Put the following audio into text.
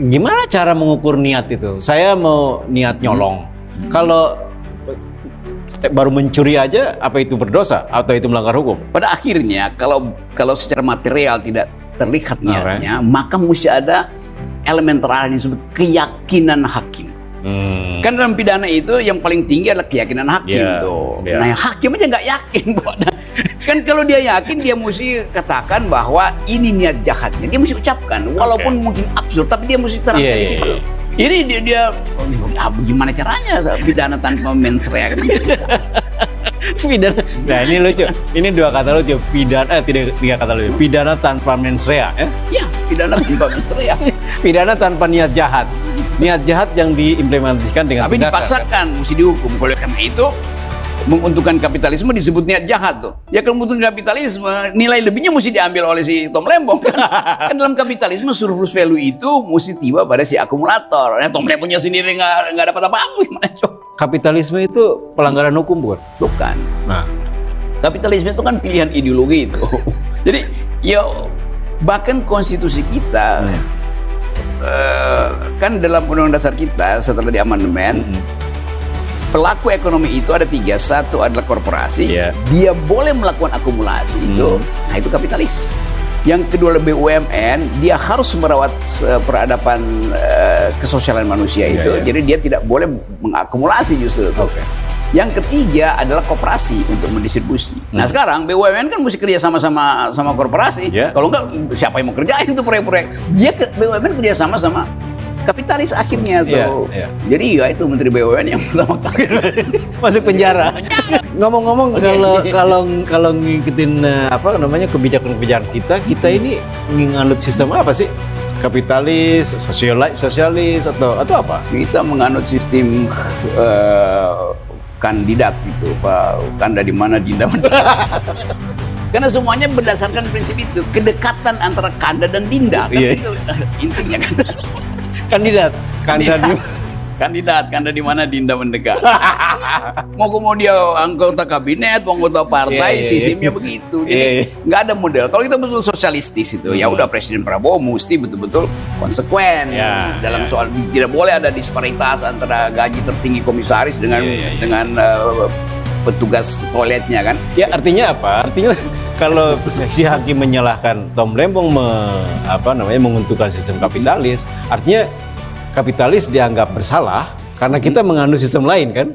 gimana cara mengukur niat itu? Saya mau niat nyolong. Kalau baru mencuri aja, apa itu berdosa atau itu melanggar hukum? Pada akhirnya kalau secara material tidak terlihat niatnya, maka mesti ada elemen terakhir yang disebut keyakinan hakim. Kan dalam pidana itu yang paling tinggi adalah keyakinan hakim tuh. Nah, hakim aja nggak yakin, kan kalau dia yakin dia mesti katakan bahwa ini niat jahatnya. Dia mesti ucapkan, walaupun mungkin absurd, tapi dia mesti terangkan di situ. Ini dia gimana caranya pidana tanpa mens rea? Pidana. Nah, ini lucu. Ini dua kata lucu. Pidana tiga kata lucu. Pidana tanpa mens rea, ya? Ya, pidana tanpa mens rea. Pidana tanpa niat jahat. Niat jahat yang diimplementasikan dengan tapi tindakan. Dipaksakan, mesti dihukum. Oleh karena itu, menguntungkan kapitalisme disebut niat jahat tuh. Ya kalau menguntungkan kapitalisme, nilai lebihnya mesti diambil oleh si Tom Lembong kan. Kan dalam kapitalisme surplus value itu mesti tiba pada si akumulator. Nah, Tom Lembongnya sendiri nggak dapat apa-apa gimana coba? Kapitalisme itu pelanggaran hukum bukan? Bukan. Nah, kapitalisme itu kan pilihan ideologi itu. Jadi ya bahkan konstitusi kita kan dalam undang-undang dasar kita setelah diamandemen, pelaku ekonomi itu ada tiga. Satu adalah korporasi, dia boleh melakukan akumulasi itu, nah itu kapitalis. Yang kedua BUMN, dia harus merawat peradaban kesosialan manusia itu, jadi dia tidak boleh mengakumulasi justru itu. Yang ketiga adalah koperasi untuk mendistribusi. Nah sekarang BUMN kan mesti kerja sama korporasi. Kalau enggak siapa yang mau kerjain itu proyek-proyek? BUMN kerja sama kapitalis akhirnya tuh. Jadi ya itu Menteri BUMN yang pertama kali masuk penjara. Ngomong-ngomong kalau ngikutin kebijakan kita ini menganut sistem apa sih? Kapitalis, sosialis atau apa? Kita menganut sistem kandidat gitu, Pak. Kanda di mana dinda karena semuanya berdasarkan prinsip itu, kedekatan antara kanda dan dinda kan itu intinya kan. Kandidat kanda di mana dinda mendekat. mau dia anggota kabinet, mau anggota partai, sistemnya begitu. Jadi nggak ada model. Kalau kita betul sosialistis itu, ya udah Presiden Prabowo mesti betul-betul konsekuen dalam soal tidak boleh ada disparitas antara gaji tertinggi komisaris dengan petugas toiletnya kan. Ya artinya apa? Artinya kalau si hakim menyalahkan Tom Lembong menguntungkan sistem kapitalis, artinya kapitalis dianggap bersalah karena kita menganut sistem lain kan?